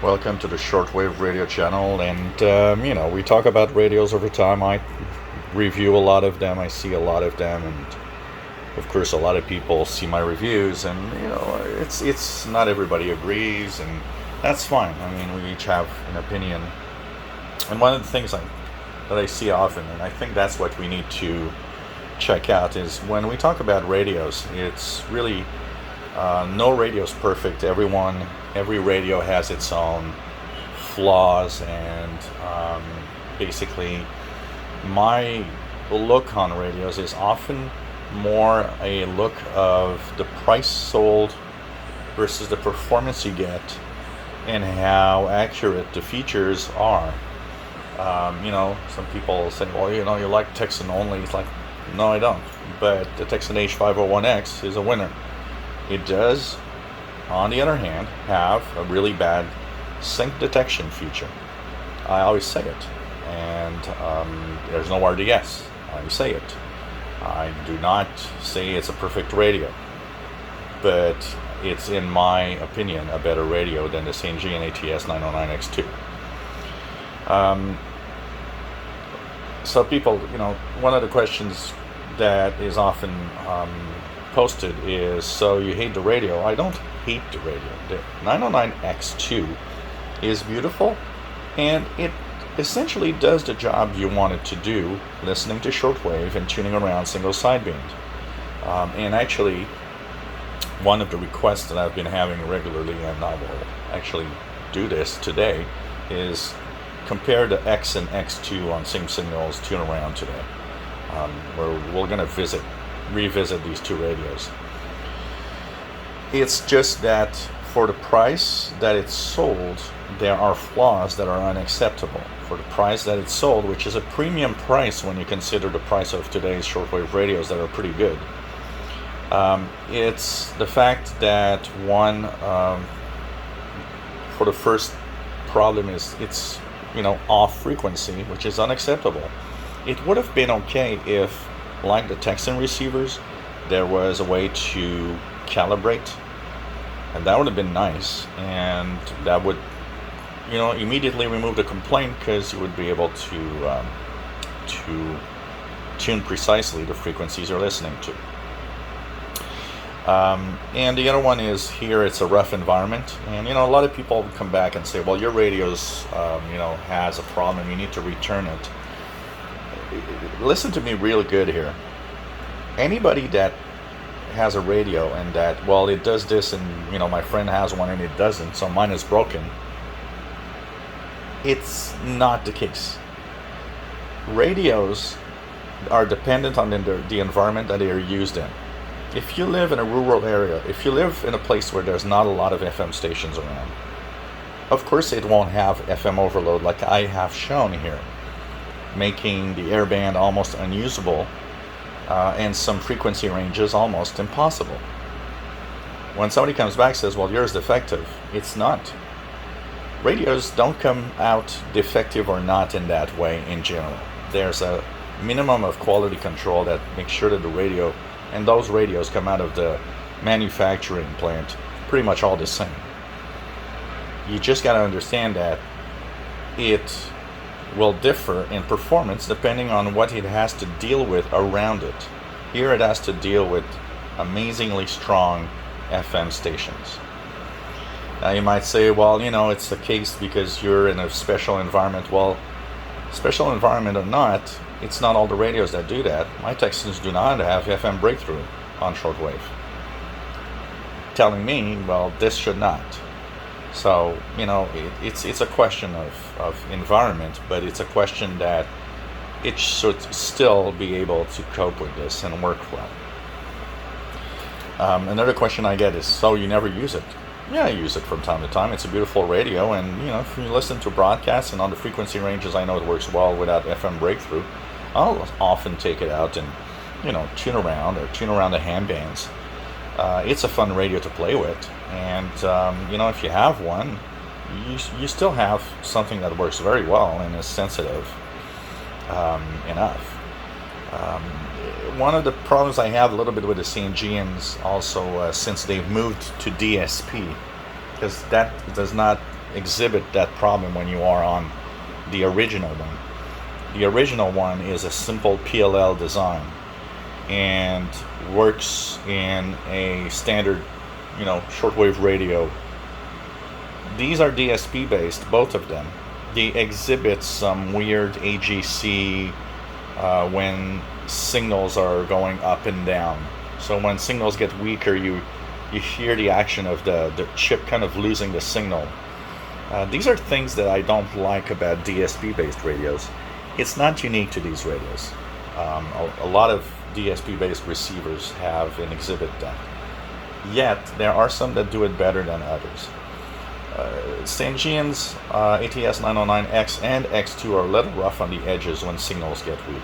Welcome to the shortwave radio channel, and we talk about radios over time. I review a lot of them, I see a lot of them, and of course, a lot of people see my reviews, and it's not everybody agrees, and that's fine. I mean, we each have an opinion, and one of the things that I see often, and I think that's what we need to check out, is when we talk about radios, it's really no radio is perfect. Every radio has its own flaws, and basically, my look on radios is often more a look of the price sold versus the performance you get, and how accurate the features are. Some people say, well, you like Texan only. It's like, no, I don't. But the Texan H501X is a winner. It does, on the other hand, have a really bad sync detection feature. I always say it, and there's no RDS. I say it. I do not say it's a perfect radio, but it's, in my opinion, a better radio than the Sangean ATS 909X2. So people, one of the questions that is often posted is, so you hate the radio? I don't hate the radio. The 909X2 is beautiful, and it essentially does the job you want it to do, listening to shortwave and tuning around single sideband. And actually, one of the requests that I've been having regularly, and I will actually do this today, is compare the X and X2 on Sing Signals tune around today. We're going to revisit these two radios. It's just that for the price that it's sold, there are flaws that are unacceptable. For the price that it's sold, which is a premium price when you consider the price of today's shortwave radios that are pretty good, it's the fact that for the first problem is it's off frequency, which is unacceptable. It would have been okay if, like the Texan receivers, there was a way to calibrate, and that would have been nice, and that would immediately remove the complaint, because you would be able to tune precisely the frequencies you're listening to. And the other one is, here it's a rough environment, and a lot of people come back and say, well, your radio's has a problem, you need to return it. Listen to me real good here. Anybody that has a radio and that, well, it does this, and my friend has one and it doesn't, so mine is broken, it's not the case. Radios are dependent on the environment that they are used in. If you live in a rural area, if you live in a place where there's not a lot of FM stations around, of course it won't have FM overload like I have shown here, making the airband almost unusable, and some frequency ranges almost impossible. When somebody comes back and says, well, yours is defective, it's not. Radios don't come out defective or not in that way in general. There's a minimum of quality control that makes sure that the radio and those radios come out of the manufacturing plant pretty much all the same. You just got to understand that it will differ in performance depending on what it has to deal with around it. Here it has to deal with amazingly strong FM stations. Now you might say, well, it's the case because you're in a special environment. Well, special environment or not, it's not all the radios that do that. My Texans do not have FM breakthrough on shortwave. Telling me, well, this should not. So, it's a question of environment, but it's a question that it should still be able to cope with this and work well. Another question I get is, so you never use it? Yeah, I use it from time to time. It's a beautiful radio, and if you listen to broadcasts and on the frequency ranges I know it works well without FM breakthrough, I'll often take it out and tune around the ham bands. It's a fun radio to play with, and if you have one, you still have something that works very well and is sensitive enough. One of the problems I have a little bit with the Sangeans also, since they've moved to DSP, because that does not exhibit that problem when you are on the original one. The original one is a simple PLL design and works in a standard, shortwave radio. These are DSP based, both of them. They exhibit some weird AGC when signals are going up and down. So when signals get weaker, you hear the action of the chip kind of losing the signal. These are things that I don't like about DSP based radios. It's not unique to these radios. A lot of DSP based receivers have and exhibit that. Yet there are some that do it better than others. Sangean's ATS 909X and X2 are a little rough on the edges when signals get weak.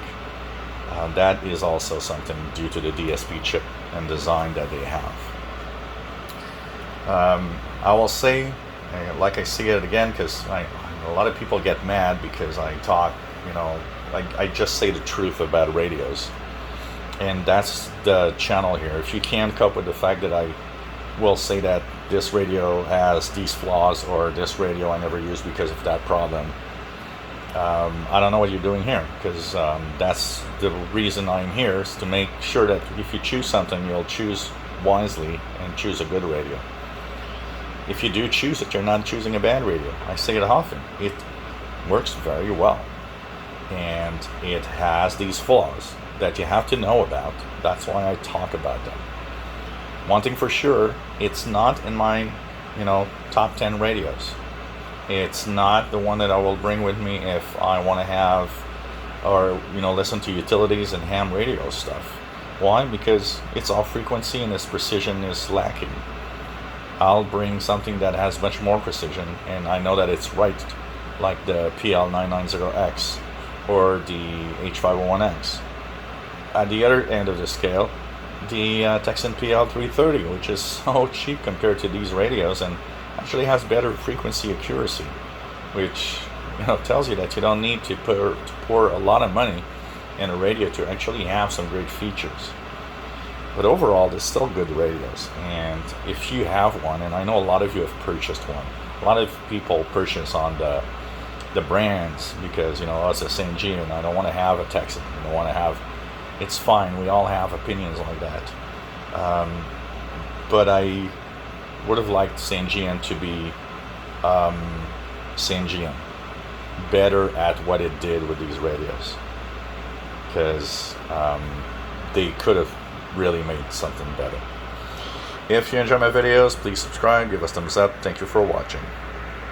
That is also something due to the DSP chip and design that they have. I will say, like I see it again, because a lot of people get mad because I talk, I just say the truth about radios. And that's the channel here. If you can't cope with the fact that I will say that this radio has these flaws, or this radio I never use because of that problem, I don't know what you're doing here, because that's the reason I'm here, is to make sure that if you choose something, you'll choose wisely and choose a good radio. If you do choose it, you're not choosing a bad radio. I say it often. It works very well, and it has these flaws that you have to know about. That's why I talk about them. One thing for sure, it's not in my, top 10 radios. It's not the one that I will bring with me if I want to have, or listen to utilities and ham radio stuff. Why? Because it's off frequency and its precision is lacking. I'll bring something that has much more precision, and I know that it's right, like the PL990X or the H501X. At the other end of the scale, the Texan PL330, which is so cheap compared to these radios and actually has better frequency accuracy, which tells you that you don't need to pour a lot of money in a radio to actually have some great features. But overall, they're still good radios, and if you have one, and I know a lot of you have purchased one, a lot of people purchase on the brands because it's a Sangean. I don't want to have a Texan. I don't want to have. It's fine. We all have opinions like that. But I would have liked Sangean to be Sangean, better at what it did with these radios, because they could have really made something better. If you enjoy my videos, please subscribe, give us thumbs up. Thank you for watching.